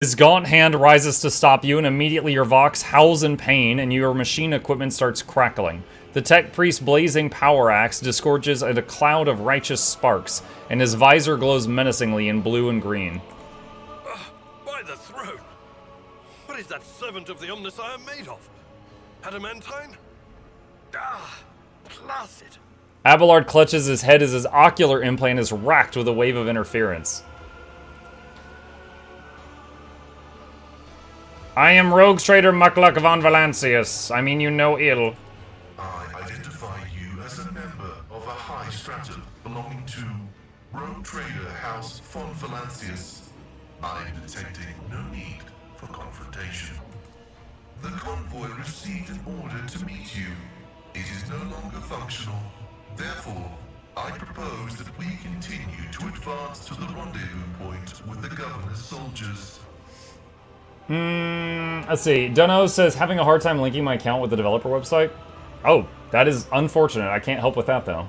His gaunt hand rises to stop you, and immediately your Vox howls in pain, and your machine equipment starts crackling. The tech priest's blazing power axe disgorges a cloud of righteous sparks, and his visor glows menacingly in blue and green. By the throne! What is that servant of the Omnissiah made of? Adamantine? Blast it! Abelard clutches his head as his ocular implant is racked with a wave of interference. I am Rogues Trader Mukluk von Valancius. I mean you no ill. I identify you as a member of a high stratum belonging to Rogue Trader House von Valancius. I am detecting no need for confrontation. The convoy received an order to meet you. It is no longer functional. Therefore, I propose that we continue to advance to the rendezvous point with the governor's soldiers. Let's see. Dunno says, having a hard time linking my account with the developer website. Oh, that is unfortunate. I can't help with that, though.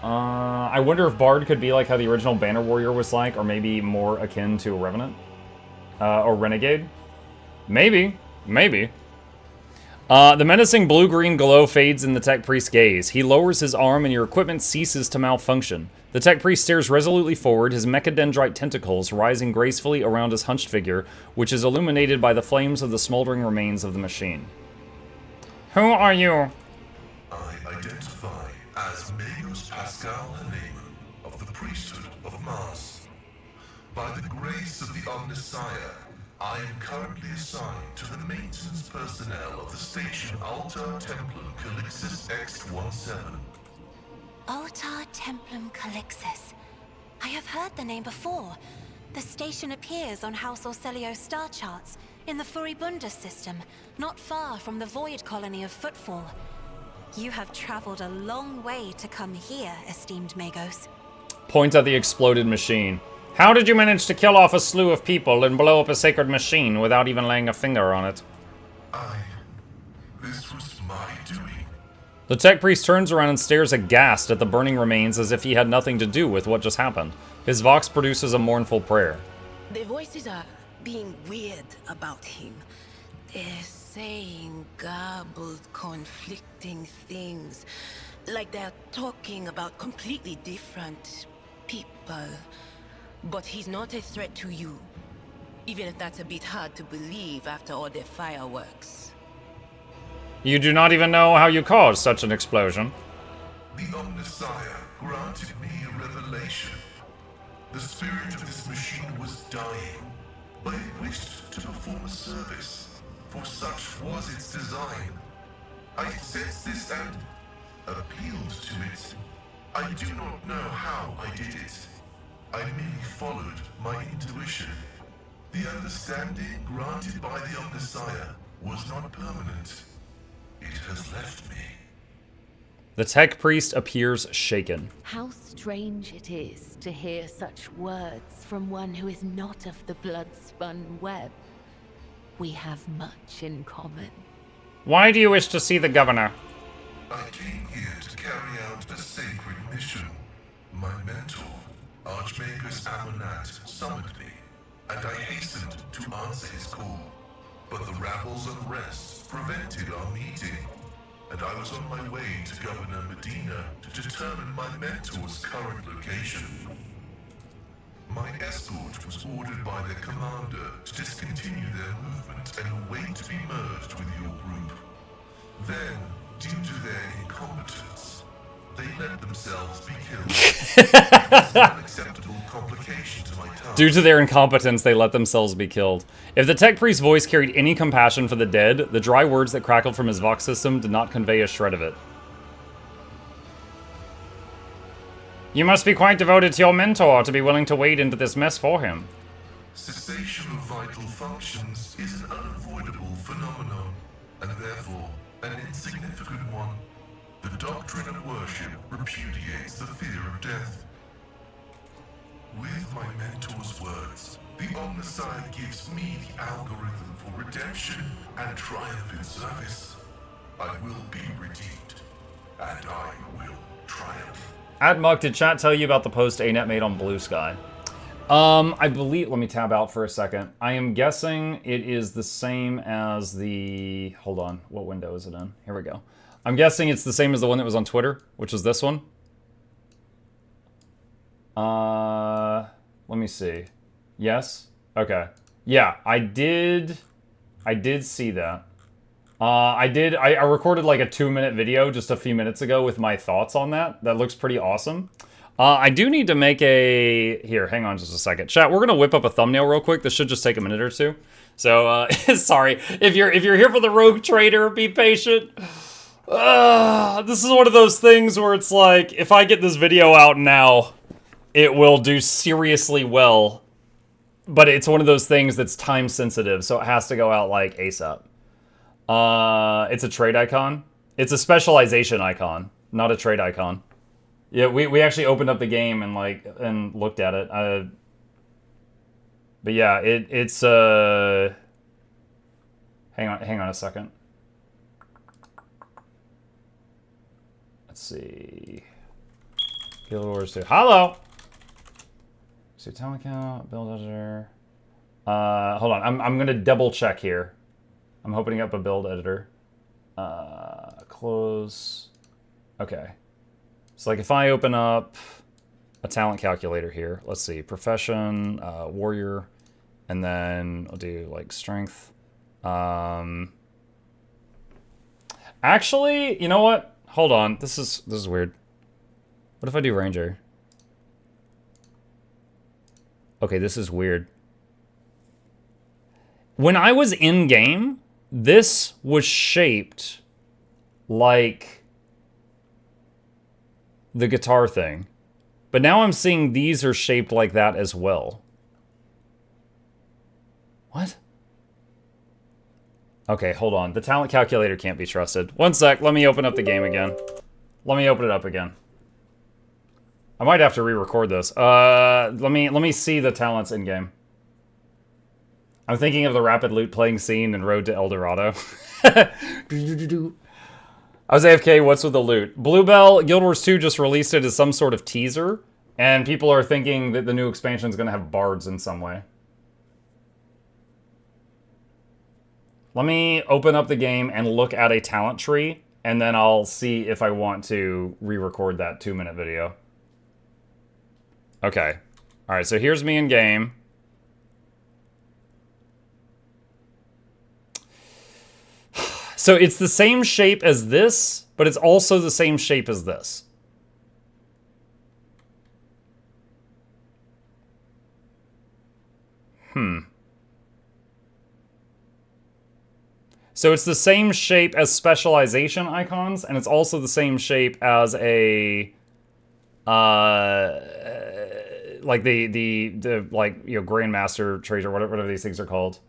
I wonder if Bard could be like how the original Banner Warrior was like, or maybe more akin to a Revenant. Or Renegade. Maybe. Maybe. The menacing blue-green glow fades in the tech priest's gaze. He lowers his arm and your equipment ceases to malfunction. The tech priest stares resolutely forward, his mechadendrite tentacles rising gracefully around his hunched figure, which is illuminated by the flames of the smoldering remains of the machine. Who are you? I identify as Magos Pascal Haneman of the priesthood of Mars. By the grace of the Omnissiah, I am currently assigned to the maintenance personnel of the station Altar Templum Calixis X-17. Altar Templum Calixis. I have heard the name before. The station appears on House Orselio's star charts, in the Furibunda system, not far from the Void Colony of Footfall. You have traveled a long way to come here, esteemed Magos. Points at the exploded machine. How did you manage to kill off a slew of people and blow up a sacred machine without even laying a finger on it? This was my doing. The tech priest turns around and stares aghast at the burning remains as if he had nothing to do with what just happened. His vox produces a mournful prayer. The voices are being weird about him. They're saying garbled, conflicting things. Like they're talking about completely different people. But he's not a threat to you. Even if that's a bit hard to believe after all the fireworks. You do not even know how you caused such an explosion. The Omnissiah granted me a revelation. The spirit of this machine was dying, but it wished to perform a service, for such was its design. I sensed this and appealed to it. I do not know how I did it. I merely followed my intuition. The understanding granted by the Omnissiah was not permanent. It has left me. The tech priest appears shaken. How strange it is to hear such words from one who is not of the blood-spun web. We have much in common. Why do you wish to see the governor? I came here to carry out a sacred mission. My mentor, Archmagus Amonat, summoned me, and I hastened to answer his call. But the rabble's unrest prevented our meeting, and I was on my way to Governor Medina to determine my mentor's current location. My escort was ordered by their commander to discontinue their movement and await to be merged with your group. Then, due to their incompetence, they let themselves be killed. It's an unacceptable complication to my task. Due to their incompetence, they let themselves be killed. If the tech priest's voice carried any compassion for the dead, the dry words that crackled from his vox system did not convey a shred of it. You must be quite devoted to your mentor to be willing to wade into this mess for him. Cessation of vital functions is an unavoidable phenomenon, and therefore an insignificant one. The doctrine of worship repudiates the fear of death. With my mentor's words, the Omnissiah gives me the algorithm for redemption and triumph in service. I will be redeemed, and I will triumph. Admuk, did chat tell you about the post ANET made on Blue Sky? I believe, let me tab out for a second. I am guessing it is the same as the, hold on, what window is it in? Here we go. I'm guessing it's the same as the one that was on Twitter, which was this one. Let me see. Yes? Okay. Yeah, I did see that. I recorded like a 2-minute video just a few minutes ago with my thoughts on that. That looks pretty awesome. I do need to make a... Here, hang on just a second. Chat, we're going to whip up a thumbnail real quick. This should just take a minute or two. So, sorry. If you're here for the Rogue Trader, be patient. This is one of those things where it's like, if I get this video out now, it will do seriously well. But it's one of those things that's time sensitive, so it has to go out like ASAP. It's a trade icon. It's a specialization icon, not a trade icon. Yeah, we actually opened up the game and looked at it. But yeah, it's hang on a second. Let's see. Guild Wars 2. Hello. So talent count, build editor. Hold on. I'm gonna double check here. I'm opening up a build editor. Close. Okay. So like if I open up a talent calculator here, let's see, profession, warrior, and then I'll do like strength. Actually, you know what? Hold on. This is weird. What if I do ranger? Okay, this is weird. When I was in game, this was shaped like the guitar thing. But now I'm seeing these are shaped like that as well. What? Okay, hold on. The talent calculator can't be trusted. One sec, let me open up the game again. Let me open it up again. I might have to re-record this. Let me see the talents in game. I'm thinking of the rapid loot playing scene in Road to El Dorado. I was AFK, what's with the loot? Bluebell, Guild Wars 2 just released it as some sort of teaser, and people are thinking that the new expansion is going to have bards in some way. Let me open up the game and look at a talent tree, and then I'll see if I want to re-record that 2-minute video. Okay. Alright, so here's me in game. So it's the same shape as this, but it's also the same shape as this. So it's the same shape as specialization icons, and it's also the same shape as a... like the like, you know, Grandmaster trait or whatever these things are called.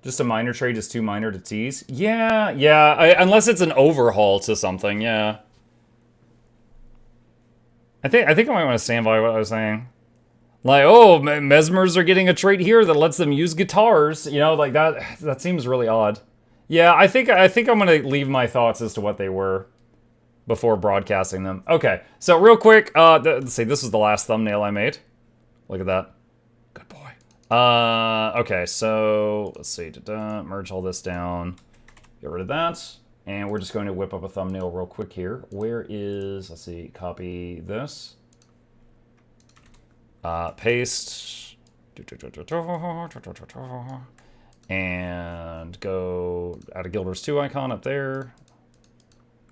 Just a minor trade is too minor to tease? Yeah, unless it's an overhaul to something, yeah. I think I might want to stand by what I was saying. Like, oh, Mesmers are getting a trait here that lets them use guitars. You know, like that seems really odd. Yeah, I think I'm going to leave my thoughts as to what they were before broadcasting them. Okay, so real quick, let's see, this is the last thumbnail I made. Look at that. Good boy. Okay, so let's see, merge all this down, get rid of that, and we're just going to whip up a thumbnail real quick here. Where is, let's see, copy this, paste, and go add a Guild Wars 2 icon up there.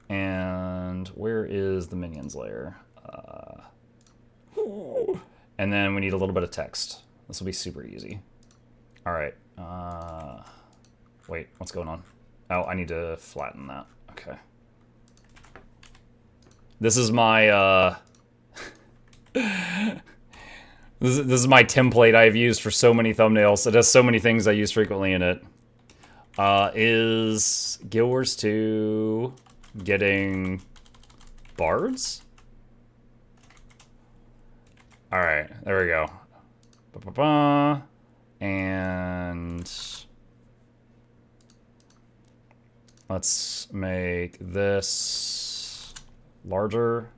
And where is the minions layer? And then we need a little bit of text. This will be super easy. All right. Wait, what's going on? Oh, I need to flatten that. Okay. This is my this is my template I've used for so many thumbnails. It has so many things I use frequently in it. Is Guild Wars 2 getting bards? All right, there we go. And Let's make this larger.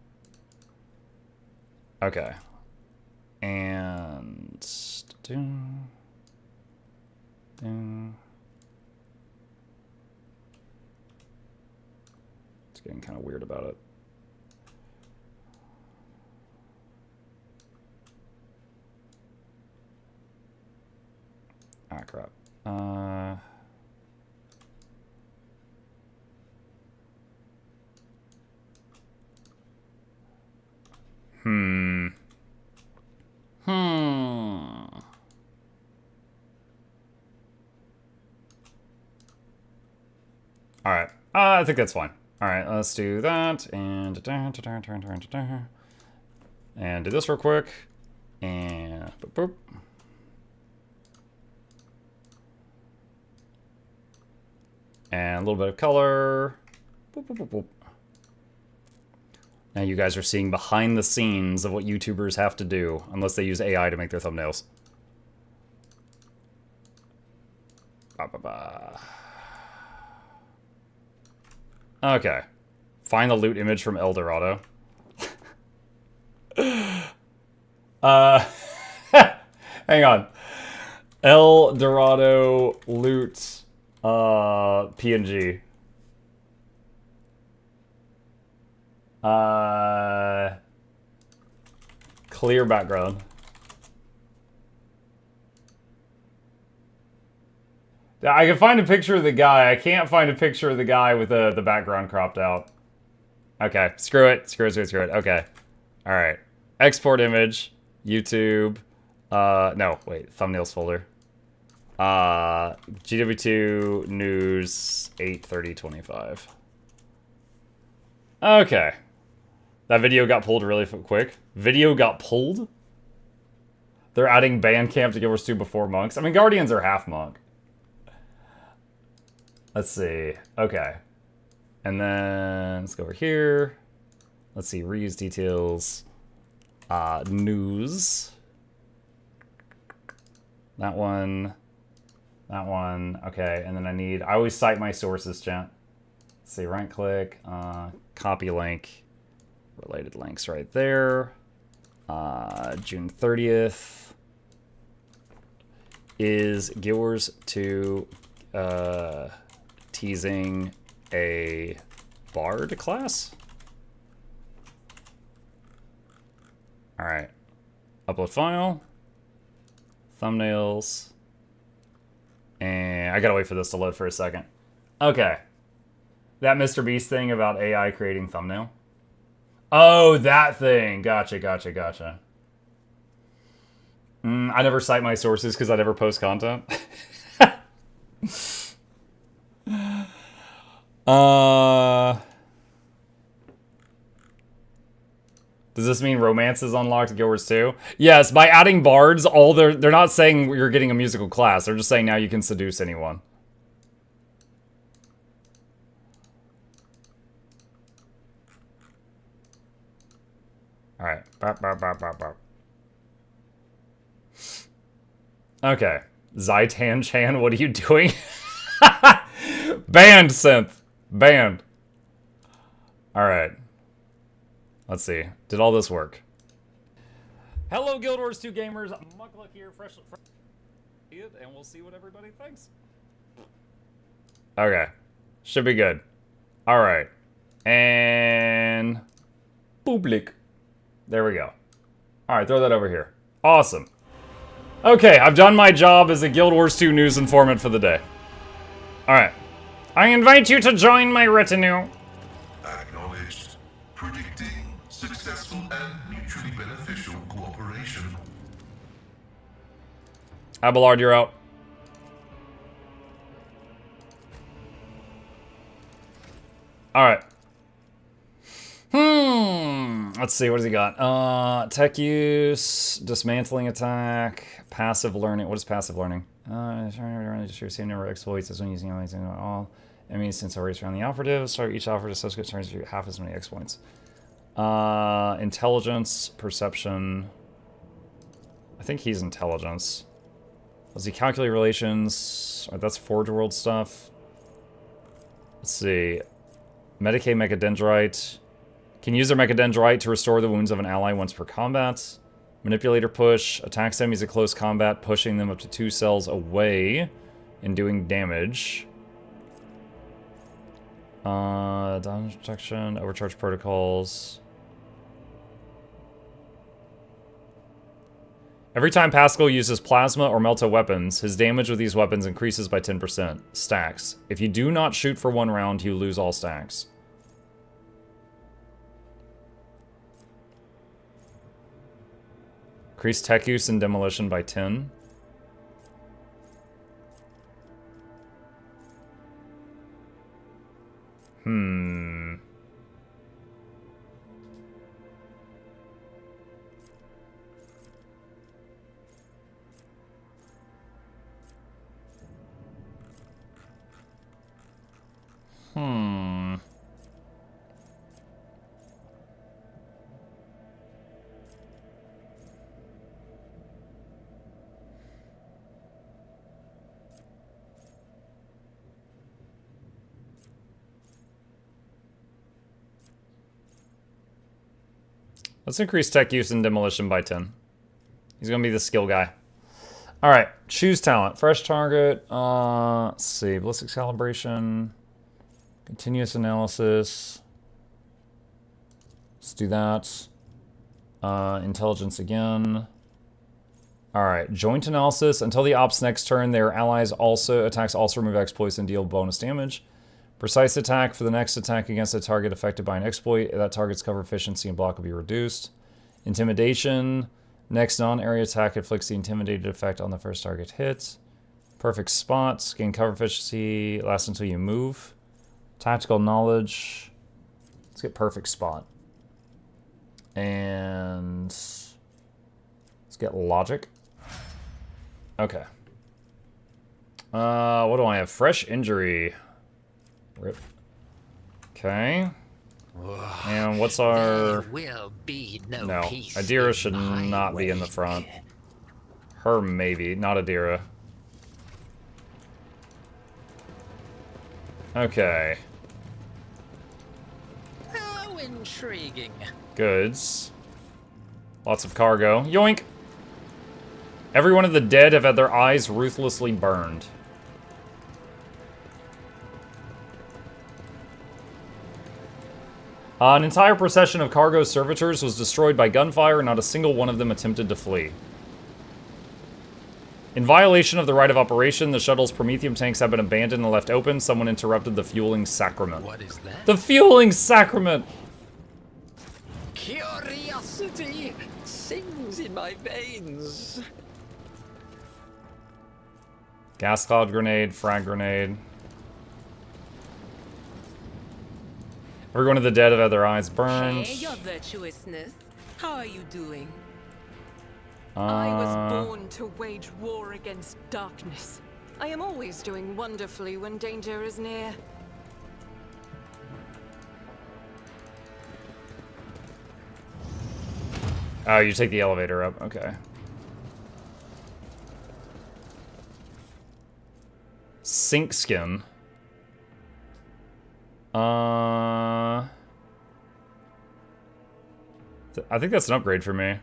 Okay. And it's getting kind of weird about it. Ah, crap. All right. I think that's fine. All right, let's do that and do this real quick and boop, boop. And a little bit of color. Boop, boop, boop, boop. Now you guys are seeing behind the scenes of what YouTubers have to do, unless they use AI to make their thumbnails. Ba, ba, ba. Okay. Find the loot image from El Dorado. Hang on. El Dorado loot PNG. Clear background. I can find a picture of the guy. I can't find a picture of the guy with the background cropped out. Okay, screw it. Screw it. Okay. All right. Export image. YouTube. No, wait. Thumbnails folder. GW2 news 8:30:25. Okay. That video got pulled really quick. Video got pulled? They're adding Bandcamp to Guild Wars 2 before monks. I mean, Guardians are half monk. Let's see. Okay. And then let's go over here. Let's see. Reuse details. News. That one. That one. Okay. And then I always cite my sources, chat. Let's see. Right click. Copy link. Related links right there. June 30th. Is Guild Wars 2 teasing a Bard class? Alright. Upload file. Thumbnails. And I gotta wait for this to load for a second. Okay. That Mr. Beast thing about AI creating thumbnail. Oh, that thing. Gotcha. I never cite my sources because I never post content. Does this mean romance is unlocked in Guild Wars 2? Yes, by adding bards, they're not saying you're getting a musical class. They're just saying now you can seduce anyone. All right. Okay. Zaitan Chan, what are you doing? Banned, synth. Banned. All right. Let's see. Did all this work? Hello, Guild Wars 2 gamers. Mukluk here, fresh, and we'll see what everybody thinks. Okay. Should be good. All right. And public. There we go. All right, throw that over here. Awesome. Okay, I've done my job as a Guild Wars 2 news informant for the day. All right. I invite you to join my retinue. Acknowledged. Predicting successful and mutually beneficial cooperation. Abelard, you're out. All right. Let's see, what does he got? Tech use, dismantling attack, passive learning. What is passive learning? Just receive number of exploits as when using all enemies since already around the operative. Start each operative subsequent turns to half as many exploits. Intelligence, perception. I think he's intelligence. Does he calculate relations? That's Forge World stuff. Let's see. Medicaid Mechadendrite. Can use their Mechadendrite to restore the wounds of an ally once per combat. Manipulator push. Attacks enemies at close combat, pushing them up to 2 cells away and doing damage. Damage protection. Overcharge protocols. Every time Pascal uses plasma or melta weapons, his damage with these weapons increases by 10%. Stacks. If you do not shoot for 1 round, you lose all stacks. Increase tech use and demolition by 10. Let's increase tech use and demolition by 10. He's gonna be the skill guy. Alright, choose talent. Fresh target. Let's see. Ballistics calibration. Continuous analysis. Let's do that. Intelligence again. Alright, joint analysis. Until the ops next turn, their allies attacks also remove exploits and deal bonus damage. Precise attack. For the next attack against a target affected by an exploit, that target's cover efficiency and block will be reduced. Intimidation. Next non-area attack inflicts the intimidated effect on the first target hit. Perfect spots. Gain cover efficiency. Lasts until you move. Tactical knowledge. Let's get perfect spot. And let's get logic. Okay. What do I have? Fresh injury. Rip. Okay. And what's our... There will be no No, peace Adira in should my not be in the way. front. Her maybe, not Adira. Okay. How intriguing. Goods. Lots of cargo. Yoink! Every one of the dead have had their eyes ruthlessly burned. An entire procession of cargo servitors was destroyed by gunfire, and not a single one of them attempted to flee. In violation of the right of operation, the shuttle's promethium tanks have been abandoned and left open. Someone interrupted the fueling sacrament. What is that? The fueling sacrament! Curiosity sings in my veins. Gas cloud grenade, frag grenade. Every one of the dead have had their eyes burned. Hey, your virtuousness. How are you doing? I was born to wage war against darkness. I am always doing wonderfully when danger is near. Oh, you take the elevator up. Okay. Sink skin. I think that's an upgrade for me.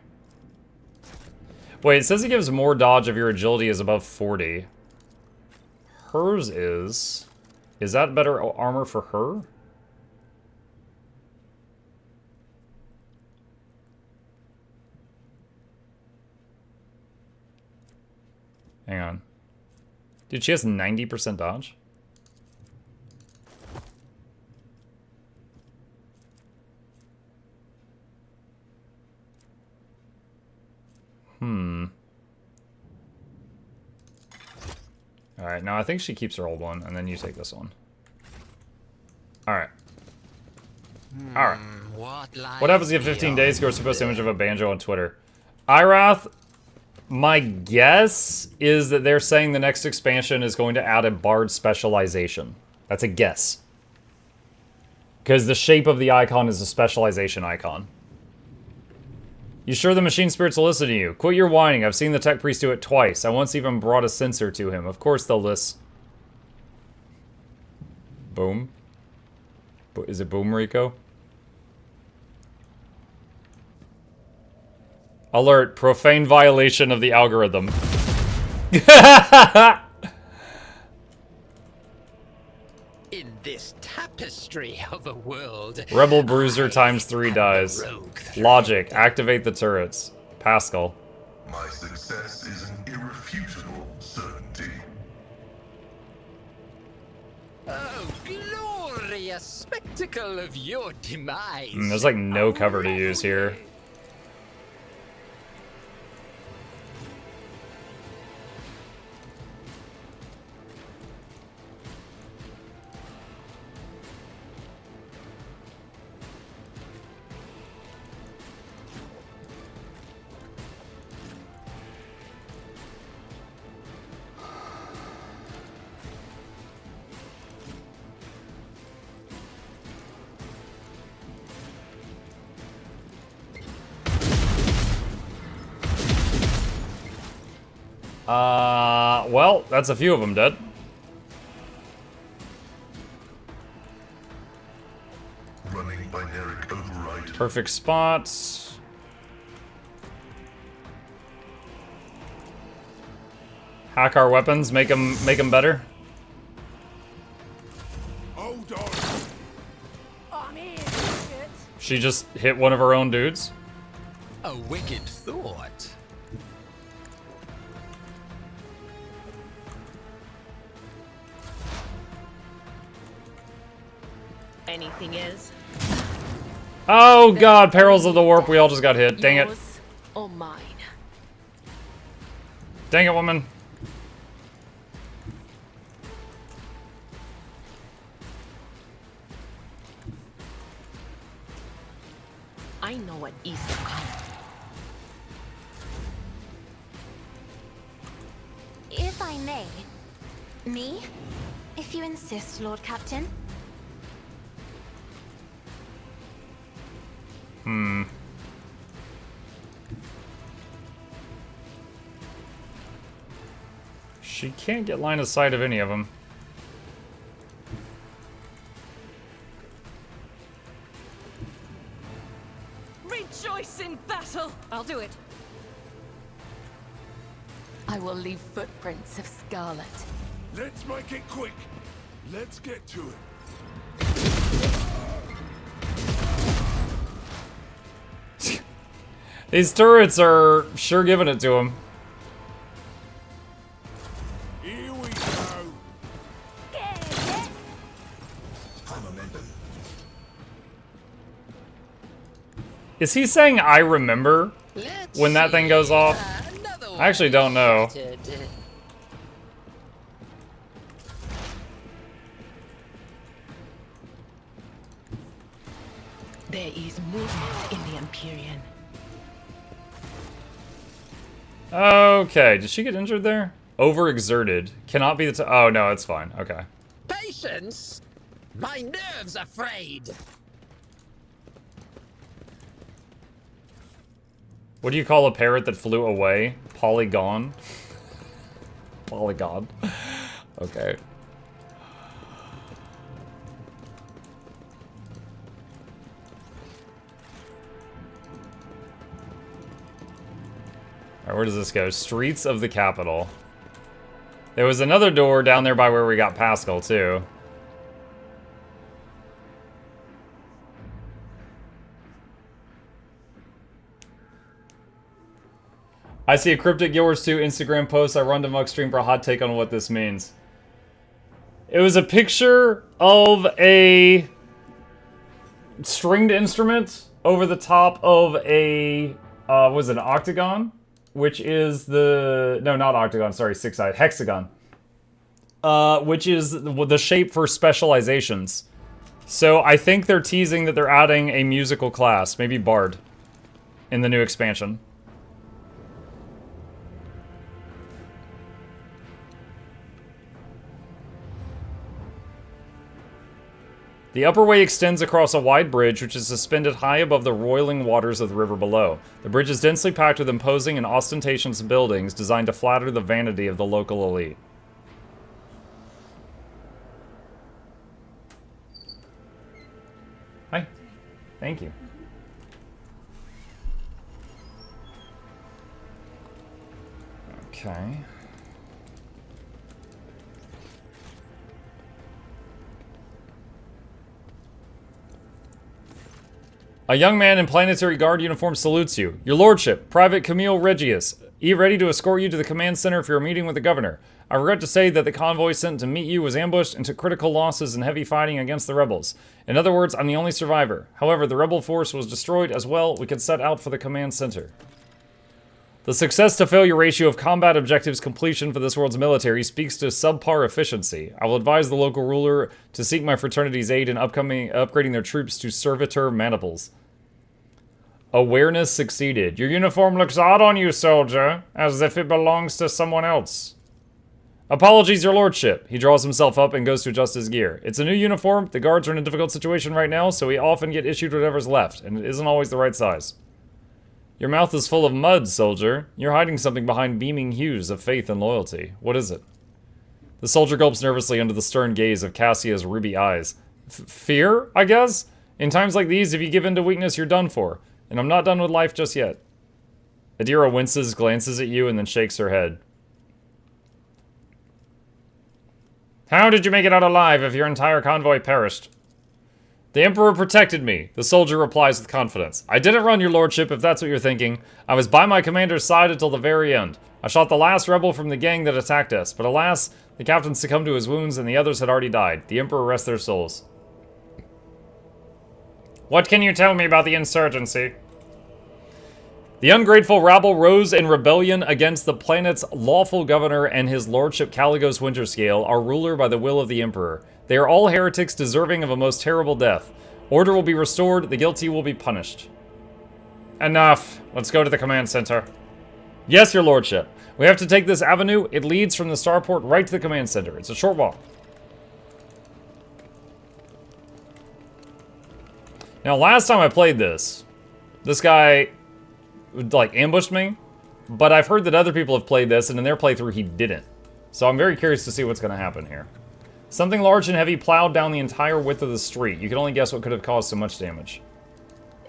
Wait, it says it gives more dodge if your agility is above 40. Hers is. Is that better armor for her? Hang on. Dude, she has 90% dodge? Alright, now I think she keeps her old one, and then you take this one. Alright. Alright. What happens if you have 15 days ago to post an image of a banjo on Twitter? Irath, my guess is that they're saying the next expansion is going to add a bard specialization. That's a guess. Because the shape of the icon is a specialization icon. You sure the machine spirits will listen to you? Quit your whining. I've seen the tech priest do it twice. I once even brought a sensor to him. Of course they'll listen. Boom. Is it Boom Rico? Alert, profane violation of the algorithm. In this tapestry of a world, Rebel Bruiser I times 3 am the dies. rogue Logic, activate the turrets. Pascal. My success is an irrefutable certainty. Oh, glorious spectacle of your demise. There's like no cover to use here. Well, that's a few of them dead. Running binaric override. Perfect spots. Hack our weapons, make them better. Hold on. She just hit one of her own dudes. A wicked thought. Anything is? Oh god, perils of the warp, we all just got hit. Dang it. Yours or mine? Dang it, woman. I know what is to come. If I may. Me? If you insist, Lord Captain. She can't get line of sight of any of them. Rejoice in battle! I'll do it. I will leave footprints of scarlet. Let's make it quick. Let's get to it. These turrets are sure giving it to him. Here we go. Is he saying I remember Let's when that thing goes off? another I actually don't know. one. There is movement in the Empyrean. Okay, did she get injured there? Overexerted. Cannot be the oh no, it's fine. Okay. Patience? My nerves are frayed. What do you call a parrot that flew away? Polygon? Polygon. Okay. Alright, where does this go? Streets of the capital. There was another door down there by where we got Pascal, too. I see a Cryptic Yours 2 Instagram post. I run to Muck stream for a hot take on what this means. It was a picture of a stringed instrument over the top of a, was it an octagon? Which is the, no, not octagon, sorry, six-eyed, hexagon. Which is the shape for specializations. So I think they're teasing that they're adding a musical class, maybe Bard, in the new expansion. The upper way extends across a wide bridge which is suspended high above the roiling waters of the river below. The bridge is densely packed with imposing and ostentatious buildings designed to flatter the vanity of the local elite. Thank you. Okay. A young man in planetary guard uniform salutes you. Your lordship, Private Camille Regius. Ready to escort you to the command center for your meeting with the governor. I regret to say that the convoy sent to meet you was ambushed and took critical losses in heavy fighting against the rebels. In other words, I'm the only survivor. However, the rebel force was destroyed as well. We could set out for the command center. The success to failure ratio of combat objectives completion for this world's military speaks to subpar efficiency. I will advise the local ruler to seek my fraternity's aid in upgrading their troops to servitor maniples. Awareness succeeded. Your uniform looks odd on you, soldier, as if it belongs to someone else. Apologies, your lordship. He draws himself up and goes to adjust his gear. It's a new uniform. The guards are in a difficult situation right now, so we often get issued whatever's left, and it isn't always the right size. Your mouth is full of mud, soldier. You're hiding something behind beaming hues of faith and loyalty. What is it? The soldier gulps nervously under the stern gaze of Cassia's ruby eyes. Fear, I guess? In times like these, if you give in to weakness, you're done for. And I'm not done with life just yet. Adira winces, glances at you, and then shakes her head. How did you make it out alive if your entire convoy perished? The Emperor protected me, the soldier replies with confidence. I didn't run, your lordship, if that's what you're thinking. I was by my commander's side until the very end. I shot the last rebel from the gang that attacked us, but alas, the captain succumbed to his wounds and the others had already died. The Emperor rests their souls. What can you tell me about the insurgency? The ungrateful rabble rose in rebellion against the planet's lawful governor and his lordship Caligos Winterscale, our ruler by the will of the Emperor. They are all heretics deserving of a most terrible death. Order will be restored, the guilty will be punished. Enough. Let's go to the command center. Yes, your lordship. We have to take this avenue. It leads from the starport right to the command center. It's a short walk. Now, last time I played this guy, like, ambushed me, but I've heard that other people have played this, and in their playthrough, he didn't. So I'm very curious to see what's going to happen here. Something large and heavy plowed down the entire width of the street. You can only guess what could have caused so much damage.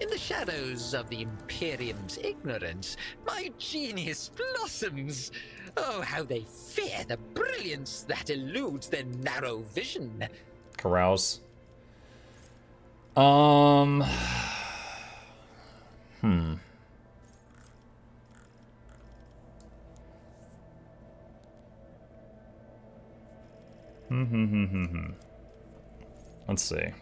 In the shadows of the Imperium's ignorance, my genius blossoms. Oh, how they fear the brilliance that eludes their narrow vision. Carouse. Let's see.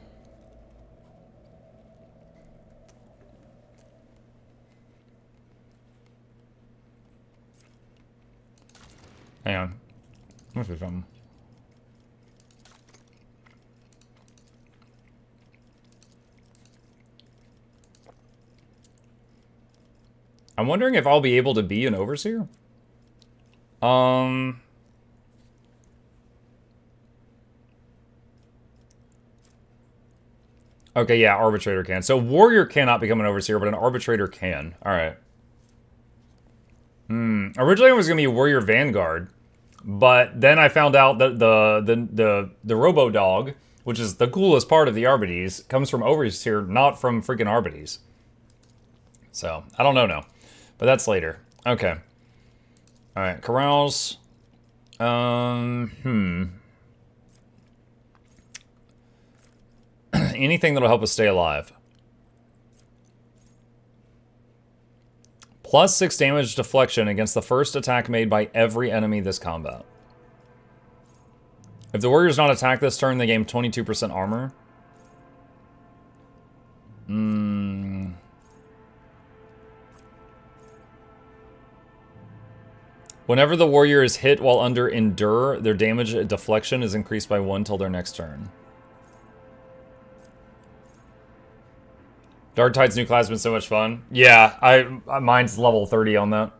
Hang on. Let's do something. I'm wondering if I'll be able to be an overseer. Okay, yeah, arbitrator can. So warrior cannot become an overseer, but an arbitrator can. All right. Originally it was gonna be warrior vanguard, but then I found out that the robo dog, which is the coolest part of the Arbites, comes from overseer, not from freaking Arbites. So I don't know now, but that's later. Okay. All right, carouse. Anything that'll help us stay alive. Plus 6 damage deflection against the first attack made by every enemy this combat. If the warrior's not attacked this turn, they gain 22% armor. Whenever the warrior is hit while under Endure, their damage deflection is increased by 1 till their next turn. Dark Tide's new class has been so much fun. Yeah, mine's level 30 on that.